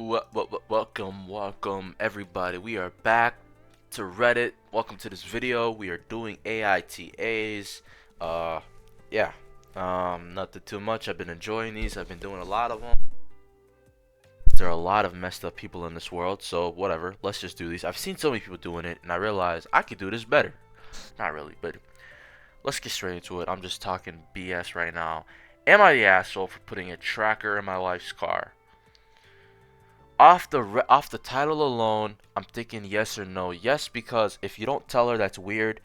Welcome everybody. We are back to Reddit. Welcome to this video. We are doing AITAs. Uh, yeah. Nothing too much. I've been enjoying these. I've been doing a lot of them. There are a lot of messed up people in this world, so whatever. Let's just do these. I've seen so many people doing it, and I realized I could do this better. Not really, but let's get straight into it. I'm just talking BS right now. Am I the asshole for putting a tracker in my wife's car? Off the title alone, I'm thinking yes or no. Yes, because if you don't tell her, that's weird.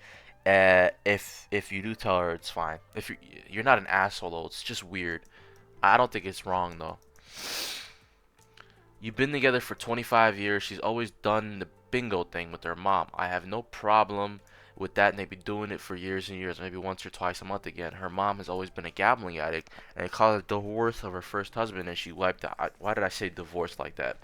If you do tell her, it's fine. If you're not an asshole though, it's just weird. I don't think it's wrong though. You've been together for 25 years. She's always done the bingo thing with her mom. I have no problem with that, and they've been doing it for years and years, maybe once or twice a month again. Her mom has always been a gambling addict, and it caused the divorce of her first husband, and she wiped out. Why did I say divorce like that?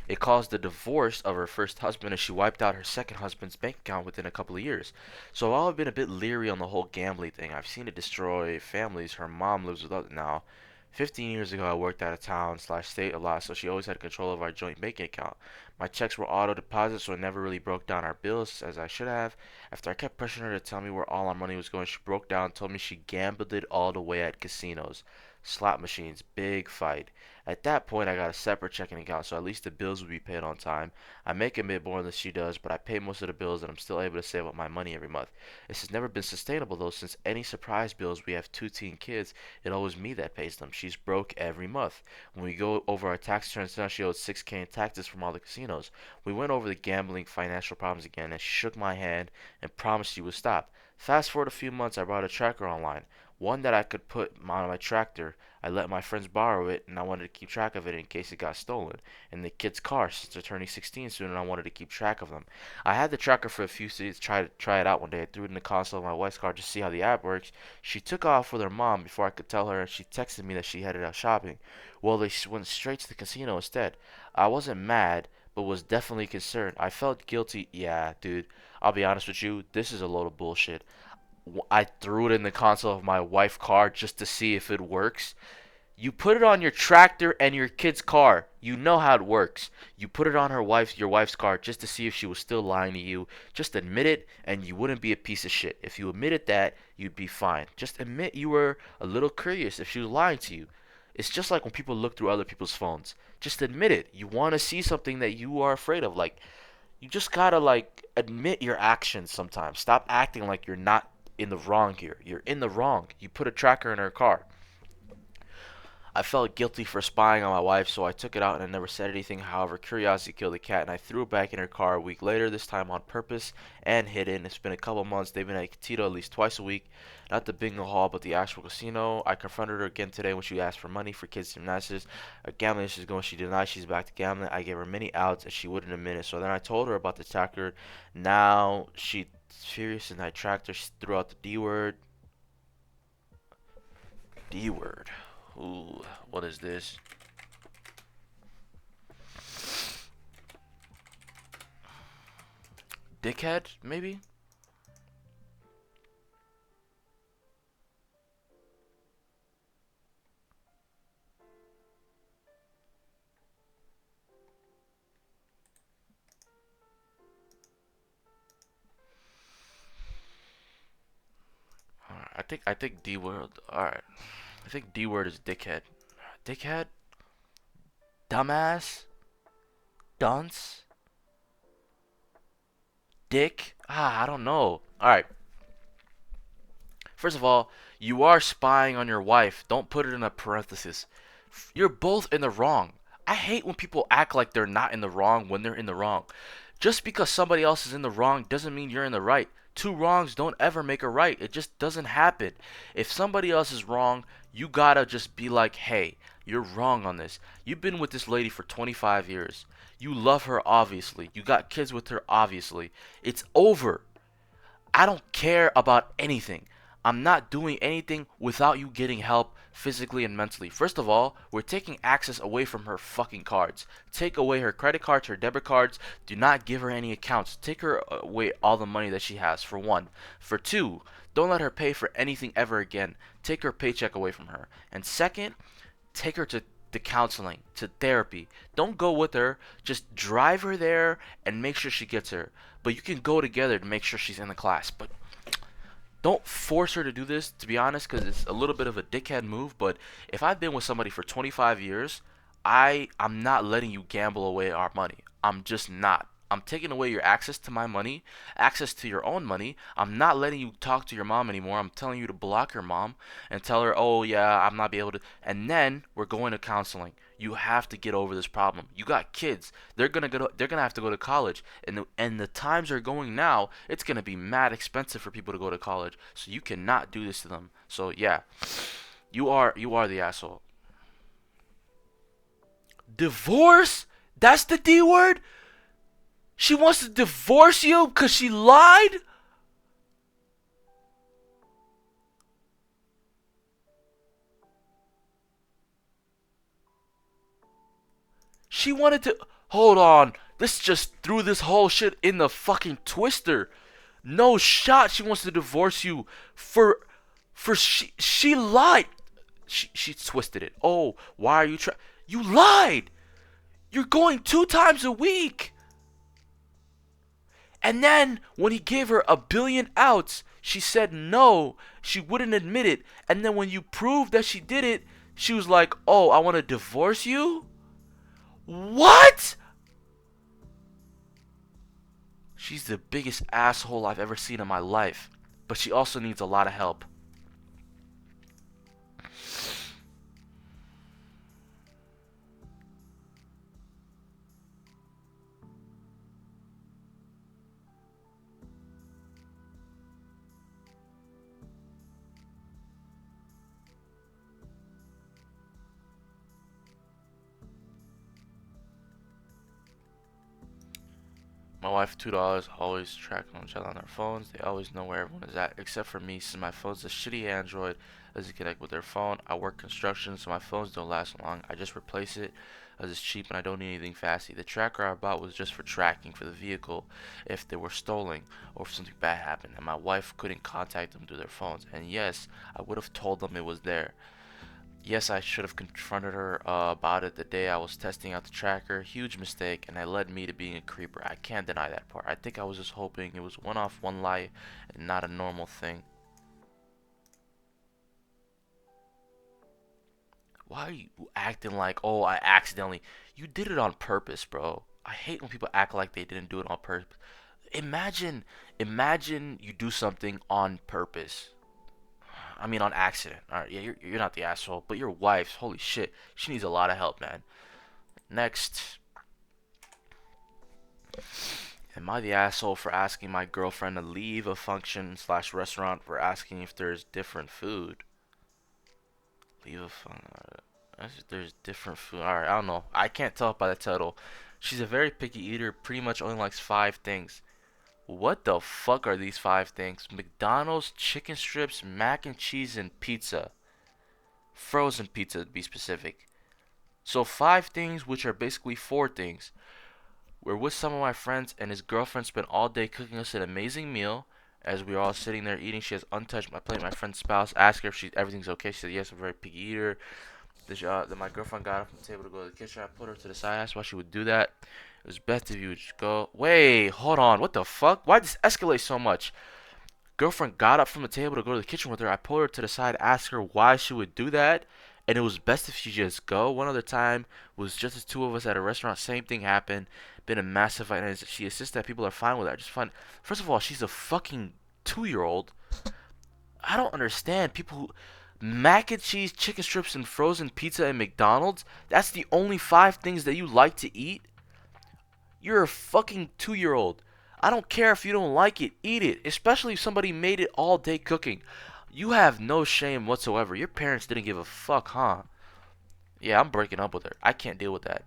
It caused the divorce of her first husband, and she wiped out her second husband's bank account within a couple of years. So while I've been a bit leery on the whole gambling thing, I've seen it destroy families. Her mom lives with us now. 15 years ago, I worked out of town slash state a lot, so she always had control of our joint banking account. My checks were auto deposit, so it never really broke down our bills as I should have. After I kept pushing her to tell me where all our money was going, she broke down and told me she gambled it all the way at casinos, slot machines, big fight. At that point, I got a separate checking account, so at least the bills would be paid on time. I make a bit more than she does, but I pay most of the bills, and I'm still able to save up my money every month. This has never been sustainable, though, since any surprise bills, we have two teen kids, it's always me that pays them. She's broke every month. When we go over our tax returns now, she owed 6K in taxes from all the casinos. We went over the gambling financial problems again, and she shook my hand and promised she would stop. Fast forward a few months, I bought a tracker online, one that I could put on my tractor. I let my friends borrow it, and I wanted to keep track of it in case it got stolen. And the kids' cars, since they're turning 16 soon, and I wanted to keep track of them. I had the tracker for a few days, try it out one day. I threw it in the console of my wife's car just to see how the app works. She took off with her mom before I could tell her, and she texted me that she headed out shopping. Well, they went straight to the casino instead. I wasn't mad, but was definitely concerned. I felt guilty. Yeah, dude, I'll be honest with you, this is a load of bullshit. I threw it in the console of my wife's car just to see if it works. You put it on your tractor and your kid's car. You know how it works. You put it on your wife's car just to see if she was still lying to you. Just admit it and you wouldn't be a piece of shit. If you admitted that, you'd be fine. Just admit you were a little curious if she was lying to you. It's just like when people look through other people's phones. Just admit it. You want to see something that you are afraid of. Like, you just gotta like admit your actions sometimes. Stop acting like you're not in the wrong here. You're in the wrong. You put a tracker in her car. I felt guilty for spying on my wife, so I took it out and I never said anything. However, curiosity killed the cat, and I threw it back in her car a week later, this time on purpose and hidden. It's been a couple months. They've been at Tito at least twice a week. Not the bingo hall, but the actual casino. I confronted her again today when she asked for money for kids' gymnastics. Gambling she's going. She denied she's back to gambling. I gave her many outs, and she wouldn't admit it. So then I told her about the tracker. Now she's furious, and I tracked her throughout the D word. D word. Ooh, what is this? Dickhead, maybe? Alright, I think D word. Alright, I think D word is dickhead. Dickhead, dumbass, dunce, dick. I don't know. Alright, first of all, you are spying on your wife. Don't put it in a parenthesis. You're both in the wrong. I hate when people act like they're not in the wrong when they're in the wrong. Just because somebody else is in the wrong doesn't mean you're in the right. Two wrongs don't ever make a right. It just doesn't happen. If somebody else is wrong, you gotta just be like, hey, you're wrong on this. You've been with this lady for 25 years. You love her, obviously. You got kids with her, obviously. It's over. I don't care about anything. I'm not doing anything without you getting help physically and mentally. First of all, we're taking access away from her fucking cards. Take away her credit cards, her debit cards. Do not give her any accounts. Take her away all the money that she has, for one. For two, don't let her pay for anything ever again. Take her paycheck away from her. And second, take her to to counseling, to therapy. Don't go with her. Just drive her there and make sure she gets her. But you can go together to make sure she's in the class. But don't force her to do this, to be honest, because it's a little bit of a dickhead move. But if I've been with somebody for 25 years, I'm not letting you gamble away our money. I'm just not. I'm taking away your access to my money, access to your own money. I'm not letting you talk to your mom anymore. I'm telling you to block your mom and tell her, "Oh yeah, I'm not be able to." And then we're going to counseling. You have to get over this problem. You got kids. They're gonna have to go to college, and the times are going now. It's gonna be mad expensive for people to go to college. So you cannot do this to them. So yeah, you are the asshole. Divorce? That's the D word? She wants to divorce you because she lied? She wanted to. Hold on. This just threw this whole shit in the fucking twister. No shot she wants to divorce you for. She lied. She twisted it. Oh, why are you trying? You lied! You're going 2 times a week! And then when he gave her a billion outs, she said no. She wouldn't admit it. And then when you proved that she did it, she was like, "Oh, I want to divorce you?" What? She's the biggest asshole I've ever seen in my life. But she also needs a lot of help. My wife, $2, always tracking each other on their phones. They always know where everyone is at, except for me, since my phone's a shitty Android. Doesn't connect with their phone. I work construction, so my phones don't last long. I just replace it as it's cheap and I don't need anything fancy. The tracker I bought was just for tracking for the vehicle if they were stolen or if something bad happened, and my wife couldn't contact them through their phones. And yes, I would have told them it was there. Yes, I should have confronted her about it the day I was testing out the tracker. Huge mistake, and it led me to being a creeper. I can't deny that part. I think I was just hoping it was one off, one lie, and not a normal thing. Why are you acting like, oh, I accidentally? You did it on purpose, bro. I hate when people act like they didn't do it on purpose. Imagine you do something on purpose. I mean, on accident. All right, yeah, you're not the asshole, but your wife, holy shit, she needs a lot of help, man. Next, am I the asshole for asking my girlfriend to leave a function slash restaurant for asking if there's different food? Leave a function. There's different food. Alright, I don't know. I can't tell by the title. She's a very picky eater, pretty much only likes 5 things. What the fuck are these 5 things? McDonald's, chicken strips, mac and cheese, and pizza. Frozen pizza to be specific. So 5 things, which are basically 4 things. We're with some of my friends, and his girlfriend spent all day cooking us an amazing meal. As we were all sitting there eating, she has untouched my plate. My friend's spouse asked her if everything's okay. She said yes, I'm a very picky eater. Then my girlfriend got up from the table to go to the kitchen. I put her to the side. I asked why she would do that. It was best if you would just go. Wait, hold on. What the fuck? Why did this escalate so much? Girlfriend got up from the table to go to the kitchen with her. I pulled her to the side, asked her why she would do that, and it was best if she just go. One other time was just the two of us at a restaurant. Same thing happened. Been a massive fight, and she insists that people are fine with that. Just fine. First of all, she's a fucking 2-year-old. I don't understand people who mac and cheese, chicken strips, and frozen pizza at McDonald's. That's the only 5 things that you like to eat. You're a fucking 2-year-old. I don't care if you don't like it, eat it. Especially if somebody made it all day cooking. You have no shame whatsoever. Your parents didn't give a fuck, huh? Yeah, I'm breaking up with her. I can't deal with that.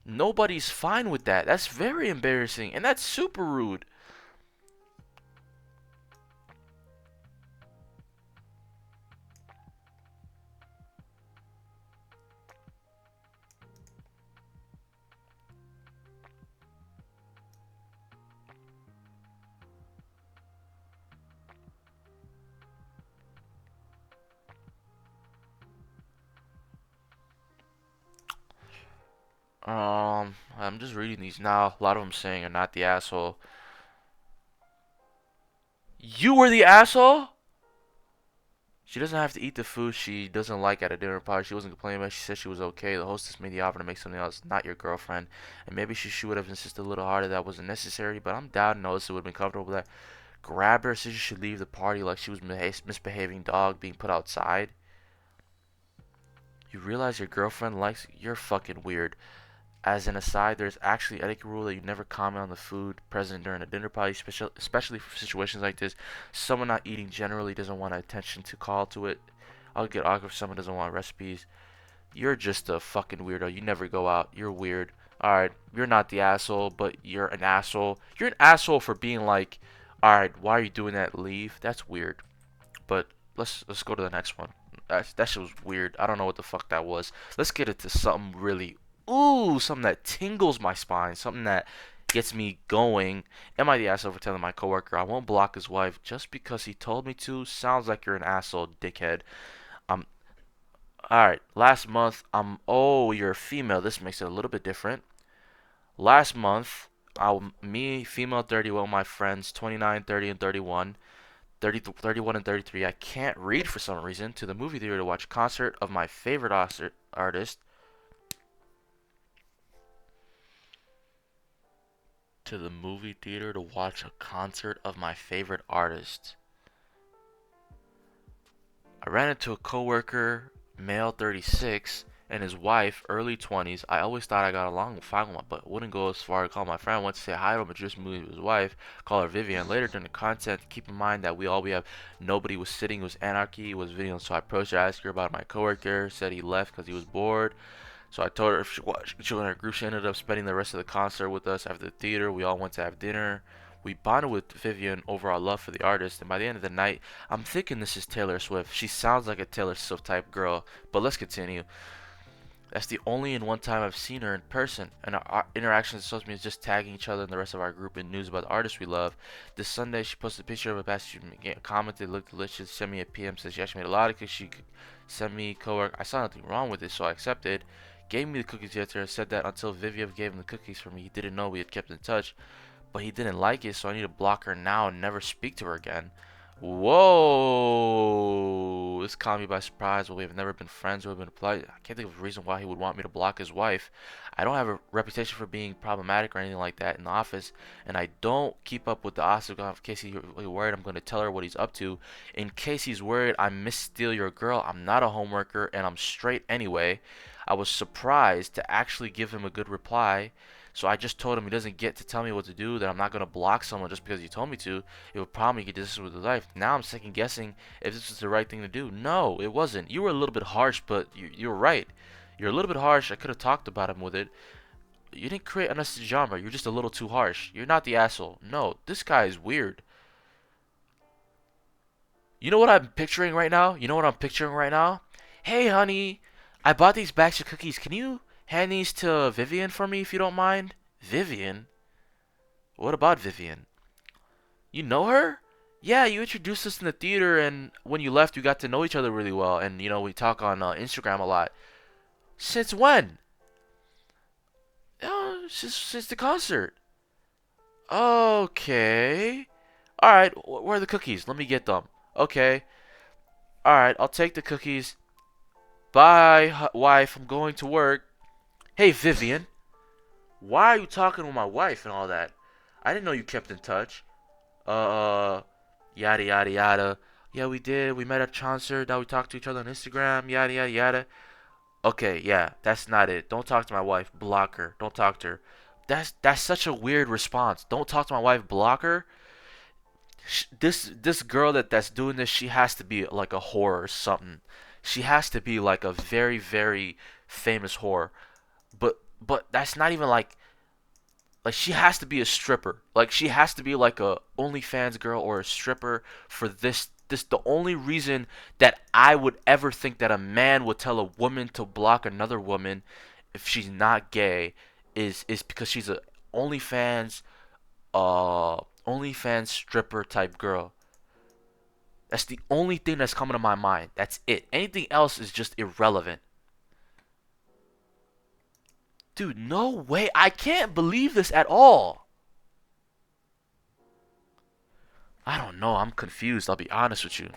Nobody's fine with that. That's very embarrassing. And that's super rude. I'm just reading these now. A lot of them saying you're not the asshole. You were the asshole? She doesn't have to eat the food she doesn't like at a dinner party. She wasn't complaining about it. She said she was okay. The hostess made the offer to make something else, not your girlfriend. And maybe she would have insisted a little harder that wasn't necessary, but I'm down to know this would have been comfortable with that. Grabbed her, said she should leave the party like she was misbehaving dog being put outside. You realize your girlfriend likes you're fucking weird. As an aside, there's actually etiquette rule that you never comment on the food present during a dinner party, especially for situations like this. Someone not eating generally doesn't want attention to call to it. I'll get awkward if someone doesn't want recipes. You're just a fucking weirdo. You never go out. You're weird. Alright, you're not the asshole, but you're an asshole. You're an asshole for being like, alright, why are you doing that? Leave. That's weird. But let's go to the next one. That shit was weird. I don't know what the fuck that was. Let's get into something really something that tingles my spine, something that gets me going. Am I the asshole for telling my coworker I won't block his wife just because he told me to? Sounds like you're an asshole, dickhead. Um, all right. Last month, oh, you're a female. This makes it a little bit different. Last month, me, female 30, well, my friends, 29, 30, and 31. 30, 31 and 33, I can't read for some reason, to the movie theater to watch a concert of my favorite artist. To the movie theater to watch a concert of my favorite artist. I ran into a coworker, male 36, and his wife, early 20s. I always thought I got along fine with him, but wouldn't go as far to call my friend. Went to say hi to him, but just moved to his wife. Call her Vivian. Later during the content, keep in mind that we have nobody was sitting. It was anarchy. It was video. So I approached her, asked her about my coworker. Said he left because he was bored. So I told her if she was in her group. She ended up spending the rest of the concert with us after the theater. We all went to have dinner. We bonded with Vivian over our love for the artist, and by the end of the night, I'm thinking this is Taylor Swift. She sounds like a Taylor Swift type girl, but let's continue. That's the only and one time I've seen her in person, and our interactions with social media is just tagging each other and the rest of our group in news about the artists we love. This Sunday, she posted a picture of a basket. She commented, looked delicious, sent me a PM, said she actually made a lot of cookies. She could send me coworker. I saw nothing wrong with it, so I accepted. Gave me the cookies yesterday, said that until Vivian gave him the cookies for me, he didn't know we had kept in touch. But he didn't like it, so I need to block her now and never speak to her again. Whoa! This caught me by surprise. Well, we have never been friends or been polite. I can't think of a reason why he would want me to block his wife. I don't have a reputation for being problematic or anything like that in the office, and I don't keep up with the gossip in case he's worried I'm going to tell her what he's up to. In case he's worried I missteal your girl, I'm not a homeworker and I'm straight anyway. I was surprised to actually give him a good reply. So I just told him he doesn't get to tell me what to do, that I'm not going to block someone just because he told me to. It would probably get this with his life. Now I'm second guessing if this was the right thing to do. No, it wasn't. You were a little bit harsh, but you're right. You're a little bit harsh. I could have talked about him with it. You didn't create unnecessary genre. You're just a little too harsh. You're not the asshole. No, this guy is weird. You know what I'm picturing right now? You know what I'm picturing right now? Hey, honey, I bought these bags of cookies. Can you hand these to Vivian for me if you don't mind? Vivian? What about Vivian? You know her? Yeah, you introduced us in the theater, and when you left, we got to know each other really well. And, we talk on Instagram a lot. Since when? Oh, since the concert. Okay. Alright, where are the cookies? Let me get them. Okay. Alright, I'll take the cookies. Bye, wife. I'm going to work. Hey, Vivian. Why are you talking with my wife and all that? I didn't know you kept in touch. Uh, yada yada yada. Yeah, we did. We met at a concert. Now we talked to each other on Instagram. Yada yada yada. Okay, yeah, that's not it. Don't talk to my wife. Block her. Don't talk to her. That's such a weird response. Don't talk to my wife. Block her. This girl that's doing this, she has to be like a whore or something. She has to be like a very very famous whore. But that's not even like she has to be a stripper. Like she has to be like a OnlyFans girl or a stripper for this the only reason that I would ever think that a man would tell a woman to block another woman if she's not gay is because she's a OnlyFans OnlyFans stripper type girl. That's the only thing that's coming to my mind. That's it. Anything else is just irrelevant. Dude, no way. I can't believe this at all. I don't know. I'm confused. I'll be honest with you.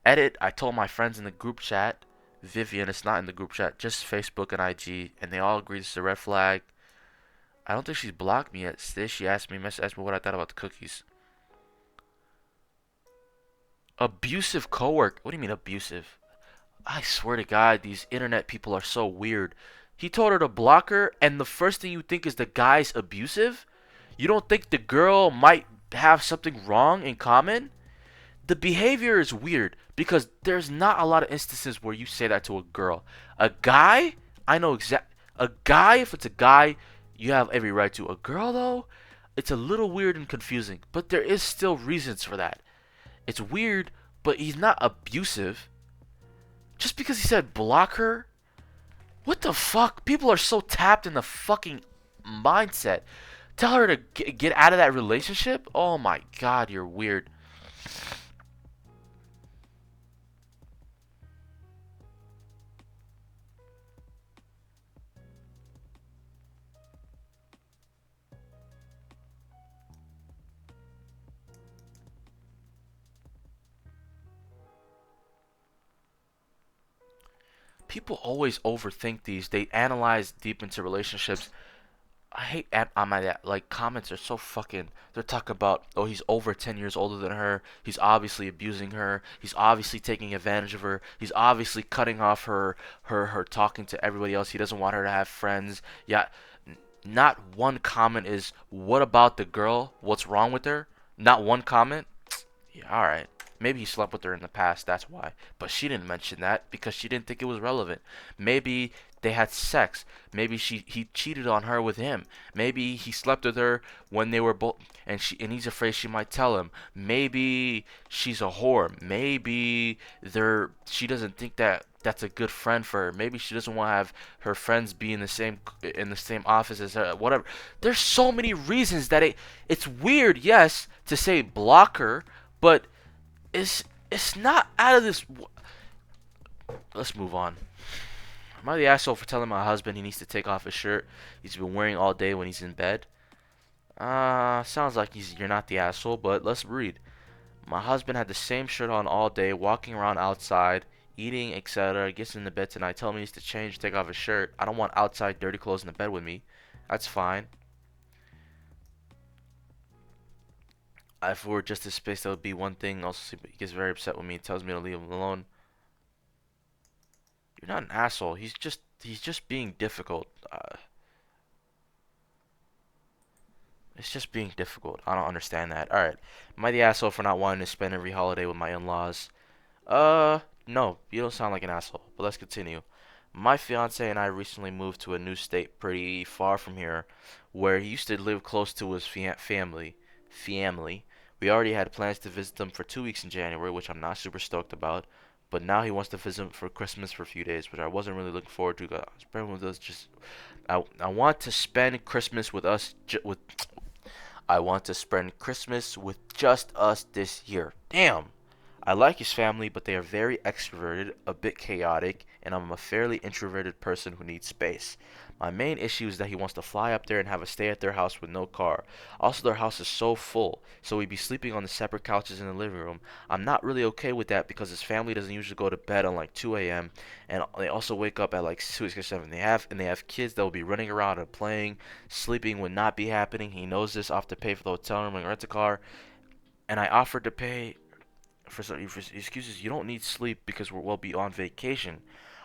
Edit, I told my friends in the group chat. Vivian, it's not in the group chat, just Facebook and IG, and they all agree this is a red flag. I don't think she's blocked me yet. Today she asked me what I thought about the cookies. Abusive coworker. What do you mean abusive? I swear to God, these internet people are so weird. He told her to block her, and the first thing you think is the guy's abusive? You don't think the girl might have something wrong in common? The behavior is weird because there's not a lot of instances where you say that to a girl. A guy, I know exact. A guy, if it's a guy, you have every right to. A girl, though, it's a little weird and confusing. But there is still reasons for that. It's weird, but he's not abusive. Just because he said block her? What the fuck? People are so tapped in the fucking mindset. Tell her to get out of that relationship? Oh my god, you're weird. People always overthink these. They analyze deep into relationships. I hate on my like comments are so fucking. They're talking about oh he's over 10 years older than her. He's obviously abusing her. He's obviously taking advantage of her. He's obviously cutting off her talking to everybody else. He doesn't want her to have friends. Yeah, not one comment is what about the girl? What's wrong with her? Not one comment. Yeah, all right. Maybe he slept with her in the past, that's why. But she didn't mention that because she didn't think it was relevant. Maybe they had sex. Maybe he cheated on her with him. Maybe he slept with her when they were both and he's afraid she might tell him. Maybe she's a whore. Maybe she doesn't think that that's a good friend for her. Maybe she doesn't want to have her friends be in the same office as her. Whatever. There's so many reasons that it's weird, yes, to say block her, but it's not out of this. Let's move on. Am I the asshole for telling my husband he needs to take off his shirt he's been wearing all day when he's in bed? Sounds like you're not the asshole, but let's read. My husband had the same shirt on all day, walking around outside, eating, etc. Gets in the bed tonight, telling me he needs to change, take off his shirt. I don't want outside dirty clothes in the bed with me. That's fine. If we were just in space, that would be one thing. Also, he gets very upset with me, tells me to leave him alone. You're not an asshole. He's just being difficult. It's just being difficult. I don't understand that. All right, am I the asshole for not wanting to spend every holiday with my in-laws? No, you don't sound like an asshole. But let's continue. My fiance and I recently moved to a new state pretty far from here, where he used to live close to his family. Family. We already had plans to visit them for 2 weeks in January, which I'm not super stoked about. But now he wants to visit for Christmas for a few days, which I wasn't really looking forward to. Spend with us just. I want to spend Christmas with us. I want to spend Christmas with just us this year. Damn. I like his family, but they are very extroverted, a bit chaotic, and I'm a fairly introverted person who needs space. My main issue is that he wants to fly up there and have a stay at their house with no car. Also, their house is so full, so we'd be sleeping on the separate couches in the living room. I'm not really okay with that because his family doesn't usually go to bed on like 2 a.m. and they also wake up at like 6 or 7. They have kids that will be running around and playing. Sleeping would not be happening. He knows this. I have to pay for the hotel room and rent a car, and I offered to pay for excuses. You don't need sleep because we'll be on vacation.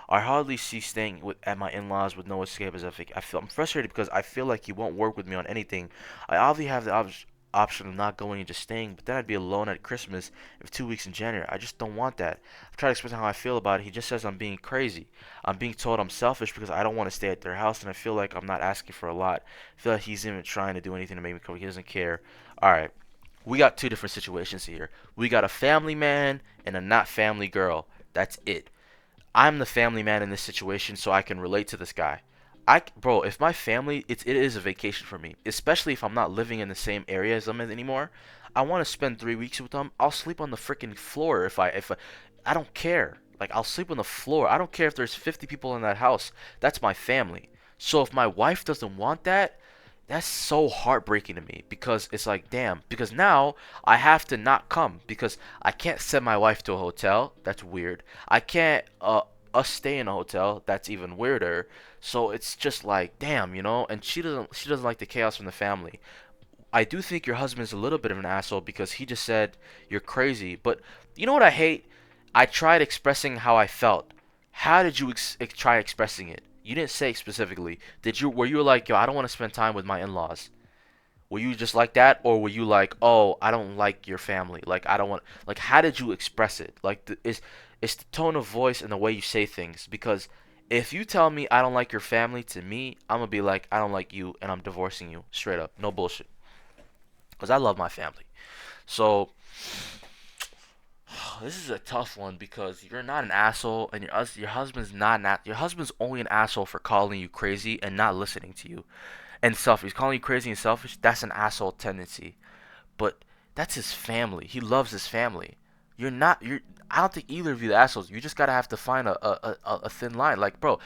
I hardly see staying at my in-laws with no escape as I'm frustrated because I feel like he won't work with me on anything. I obviously have the option of not going and just staying, but then I'd be alone at Christmas if 2 weeks in January. I just don't want that. I've tried to explain how I feel about it. He just says I'm being crazy. I'm being told I'm selfish because I don't want to stay at their house, and I feel like I'm not asking for a lot. I feel like he's even trying to do anything to make me come. He doesn't care. All right. We got two different situations here. We got a family man and a not family girl. That's it. I'm the family man in this situation, so I can relate to this guy. Bro, if my family, it is a vacation for me, especially if I'm not living in the same area as them anymore. I want to spend 3 weeks with them. I'll sleep on the freaking floor I don't care. Like I'll sleep on the floor. I don't care if there's 50 people in that house. That's my family. So if my wife doesn't want that, that's so heartbreaking to me because it's like, damn, because now I have to not come because I can't send my wife to a hotel. That's weird. I can't us stay in a hotel. That's even weirder. So it's just like, damn, and she doesn't like the chaos from the family. I do think your husband's a little bit of an asshole because he just said you're crazy. But you know what I hate? I tried expressing how I felt. How did you try expressing it? You didn't say specifically. Did you? Were you like, yo, I don't want to spend time with my in-laws? Were you just like that, or were you like, oh, I don't like your family? Like, I don't want. Like, how did you express it? Like, it's the tone of voice and the way you say things. Because if you tell me I don't like your family, to me, I'm gonna be like, I don't like you, and I'm divorcing you straight up. No bullshit. Because I love my family. So this is a tough one because you're not an asshole, and your husband's not your husband's only an asshole for calling you crazy and not listening to you and selfish. Calling you crazy and selfish, that's an asshole tendency. But that's his family. He loves his family. You're not. You're. I don't think either of you the assholes. You just gotta have to find a thin line. Like, bro,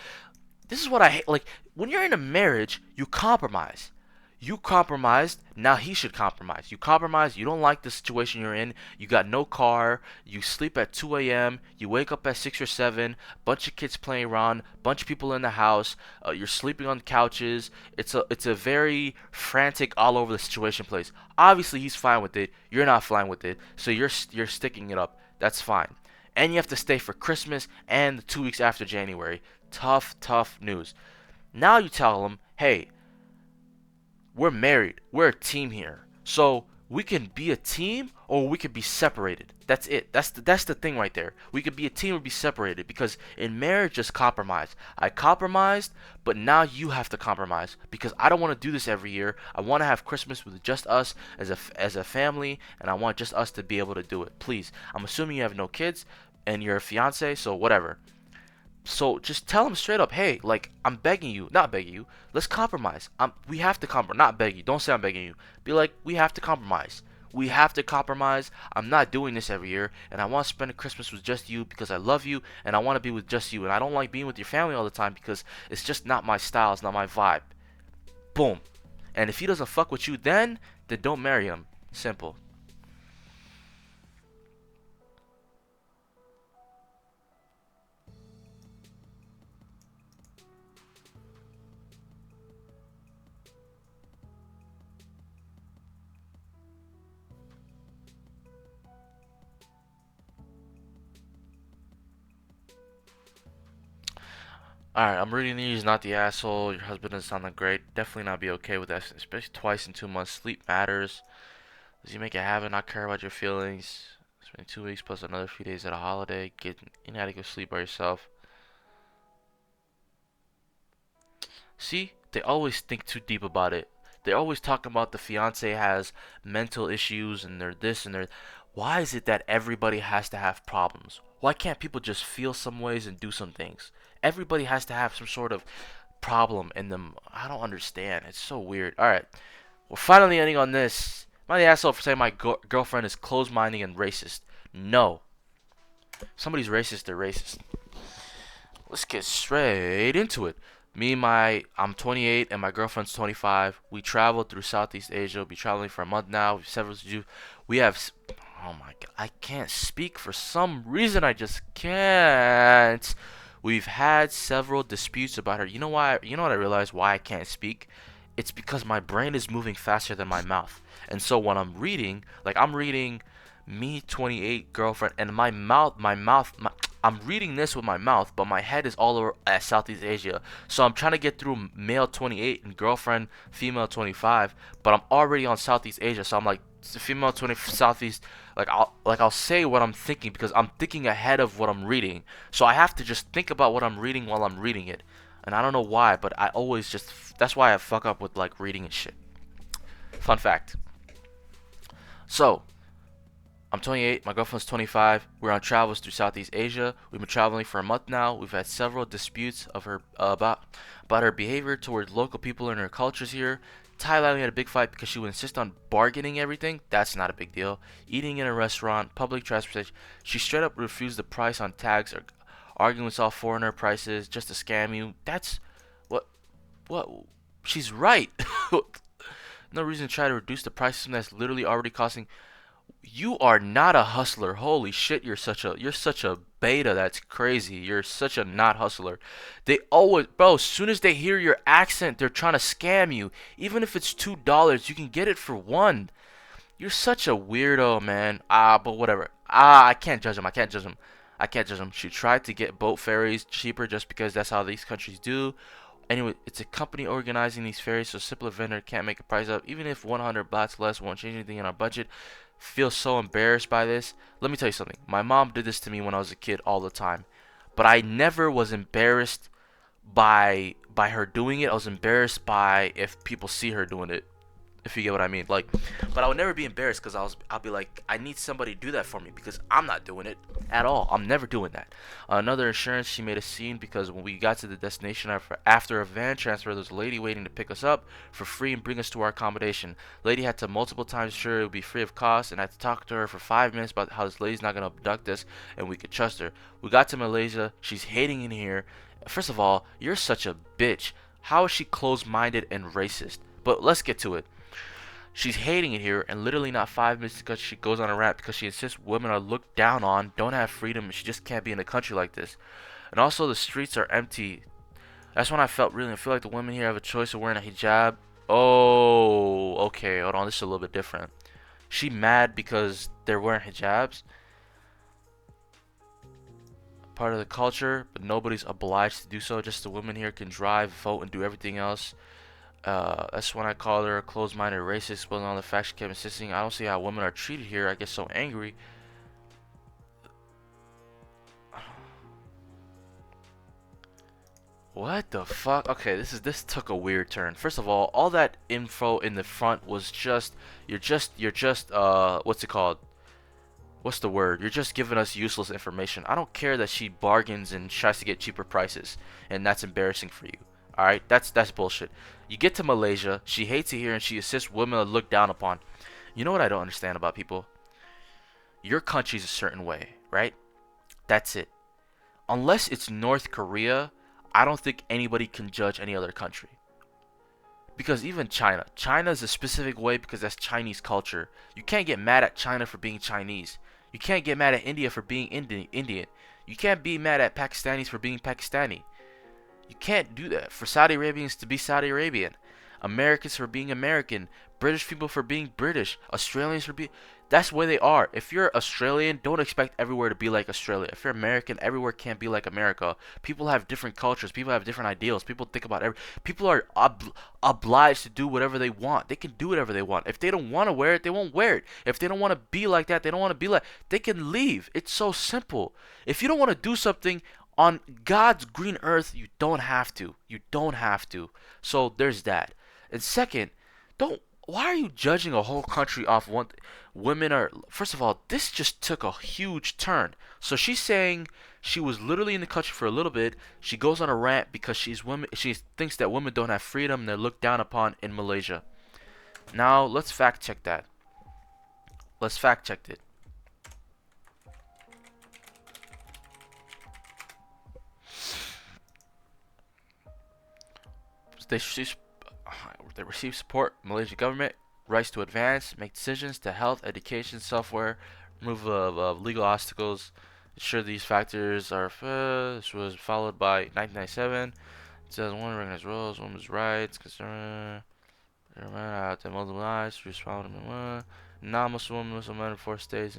this is what I hate. Like, when you're in a marriage, you compromise. You compromised, now he should compromise. You compromise, you don't like the situation you're in, you got no car, you sleep at 2 a.m., you wake up at 6 or 7, bunch of kids playing around, bunch of people in the house, you're sleeping on couches. It's a very frantic all over the situation place. Obviously he's fine with it, you're not fine with it, so you're sticking it up. That's fine. And you have to stay for Christmas and the 2 weeks after January. Tough, tough news. Now you tell him, hey, we're married. We're a team here. So we can be a team or we could be separated. That's it. That's the thing right there. We could be a team or be separated because in marriage just compromise. I compromised, but now you have to compromise because I don't want to do this every year. I want to have Christmas with just us as a family, and I want just us to be able to do it. Please. I'm assuming you have no kids and you're a fiance, so whatever. So just tell him straight up, hey, like I'm begging you, not begging you. Let's compromise. We have to compromise. Not beg you. Don't say I'm begging you. Be like, we have to compromise. We have to compromise. I'm not doing this every year, and I want to spend a Christmas with just you because I love you, and I want to be with just you, and I don't like being with your family all the time because it's just not my style. It's not my vibe. Boom. And if he doesn't fuck with you, then don't marry him. Simple. Alright, I'm reading these. Not the asshole. Your husband doesn't sound that great. Definitely not be okay with that, especially twice in 2 months. Sleep matters. Does he make a habit not care about your feelings? Spending 2 weeks plus another few days at a holiday. Getting inadequate sleep by yourself. See, they always think too deep about it. They're always talking about the fiance has mental issues and they're this and they're. Why is it that everybody has to have problems? Why can't people just feel some ways and do some things? Everybody has to have some sort of problem in them. I don't understand. It's so weird. All right, we're finally ending on this. Am I the asshole for saying my girlfriend is closed-minded and racist? No. If somebody's racist, they're racist. Let's get straight into it. I'm 28 and my girlfriend's 25. We traveled through Southeast Asia. We'll be traveling for a month now. We have, oh my god, I can't speak for some reason. I just can't. We've had several disputes about her. You know why? You know what I realized why I can't speak? It's because my brain is moving faster than my mouth. And so when I'm reading, like I'm reading me 28 girlfriend and I'm reading this with my mouth, but my head is all over at Southeast Asia. So I'm trying to get through male 28 and girlfriend female 25, but I'm already on Southeast Asia. So I'm like female 20 Southeast. I'll say what I'm thinking because I'm thinking ahead of what I'm reading. So I have to just think about what I'm reading while I'm reading it. And I don't know why, but I always just that's why I fuck up with like reading and shit. Fun fact. So I'm 28, my girlfriend's 25. We're on travels through Southeast Asia. We've been traveling for a month now. We've had several disputes of her about her behavior towards local people and her cultures here. Thailand, we had a big fight because she would insist on bargaining everything. That's not a big deal. Eating in a restaurant, public transportation. She straight up refused the price on tags or arguing with all foreigner prices just to scam you. That's what What? She's right. No reason to try to reduce the price of something that's literally already costing. You are not a hustler. Holy shit, you're such a beta. That's crazy. You're such a not hustler. They always, bro, as soon as they hear your accent, they're trying to scam you. Even if it's $2, you can get it for one. You're such a weirdo, man. But whatever. I can't judge him. I can't judge him. I can't judge him. She tried to get boat ferries cheaper just because that's how these countries do. Anyway, it's a company organizing these ferries, so a simple vendor can't make a price up. Even if 100 bahts less won't change anything in our budget. Feel so embarrassed by this. Let me tell you something. My mom did this to me when I was a kid all the time, but I never was embarrassed by her doing it. I was embarrassed by if people see her doing it, if you get what I mean. Like, but I would never be embarrassed because I'll be like, I need somebody to do that for me because I'm not doing it at all. I'm never doing that. Another insurance, she made a scene because when we got to the destination after a van transfer, there was a lady waiting to pick us up for free and bring us to our accommodation. Lady had to multiple times assure it would be free of cost, and I had to talk to her for 5 minutes about how this lady's not gonna abduct us and we could trust her. We got to Malaysia. She's hating in here. First of all, you're such a bitch. How is she closed-minded and racist? But let's get to it. She's hating it here, and literally not 5 minutes because she goes on a rant because she insists women are looked down on, don't have freedom, and she just can't be in a country like this. And also, the streets are empty. That's when I feel like the women here have a choice of wearing a hijab. Oh, okay, hold on, this is a little bit different. She mad because they're wearing hijabs, part of the culture, but nobody's obliged to do so. Just the women here can drive, vote, and do everything else. That's when I called her a closed-minded racist, but on the fact she kept insisting. I don't see how women are treated here. I get so angry. What the fuck? Okay, this took a weird turn. First of all that info in the front was just you're just what's it called? What's the word? You're just giving us useless information. I don't care that she bargains and tries to get cheaper prices, and that's embarrassing for you. All right, that's bullshit. You get to Malaysia, she hates it here, and she assists women that look down upon. You know what I don't understand about people? Your country's a certain way, right? That's it. Unless it's North Korea, I don't think anybody can judge any other country. Because even China is a specific way because that's Chinese culture. You can't get mad at China for being Chinese. You can't get mad at India for being Indian. You can't be mad at Pakistanis for being Pakistani. You can't do that. For Saudi Arabians to be Saudi Arabian, Americans for being American, British people for being British, Australians for being. That's where they are. If you're Australian, don't expect everywhere to be like Australia. If you're American, everywhere can't be like America. People have different cultures. People have different ideals. People think about every. People are obliged to do whatever they want. They can do whatever they want. If they don't want to wear it, they won't wear it. If they don't want to be like that, they don't want to be like. They can leave. It's so simple. If you don't want to do something, on God's green earth, you don't have to. You don't have to. So there's that. And second, don't. Why are you judging a whole country off one? Women are. First of all, this just took a huge turn. So she's saying she was literally in the country for a little bit. She goes on a rant because she's women. She thinks that women don't have freedom and they're looked down upon in Malaysia. Now let's fact check that. Let's fact check it. They they receive support Malaysian government rights to advance, make decisions to health, education, software, removal of legal obstacles. Ensure these factors are this was followed by 1997. It says one recognized roles, women's rights, concern out to multiple lives, respond to non-Muslim women, Muslim men, 4 states,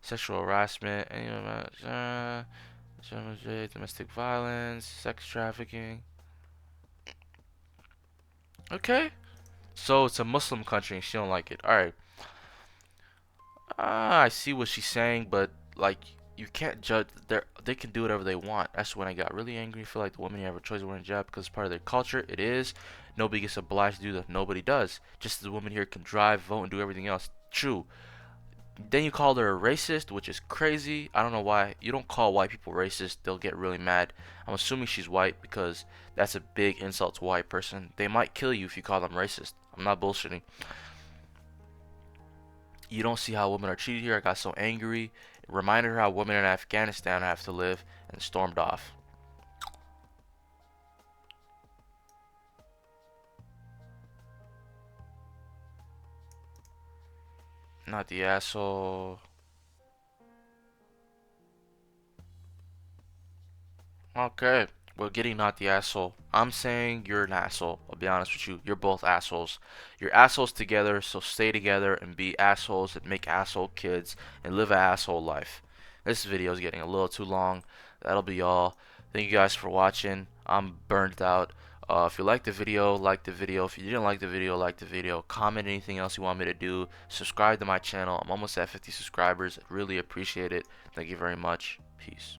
sexual harassment, domestic violence, sex trafficking. Okay. So it's a Muslim country and she don't like it. Alright. I see what she's saying, but like you can't judge they can do whatever they want. That's when I got really angry. I feel like the women here have a choice of wearing a hijab because it's part of their culture. It is. Nobody gets obliged to do that. Nobody does. Just as the women here can drive, vote, and do everything else. True. Then you called her a racist, which is crazy. I don't know why. You don't call white people racist. They'll get really mad. I'm assuming she's white because that's a big insult to a white person. They might kill you if you call them racist. I'm not bullshitting. You don't see how women are treated here. I got so angry. It reminded her how women in Afghanistan have to live and stormed off. Not the asshole. Okay, we're getting not the asshole. I'm saying you're an asshole. I'll be honest with you. You're both assholes. You're assholes together, so stay together and be assholes and make asshole kids and live an asshole life. This video is getting a little too long. That'll be all. Thank you guys for watching. I'm burnt out. If you liked the video, like the video. If you didn't like the video, like the video. Comment anything else you want me to do. Subscribe to my channel. I'm almost at 50 subscribers. I'd really appreciate it. Thank you very much. Peace.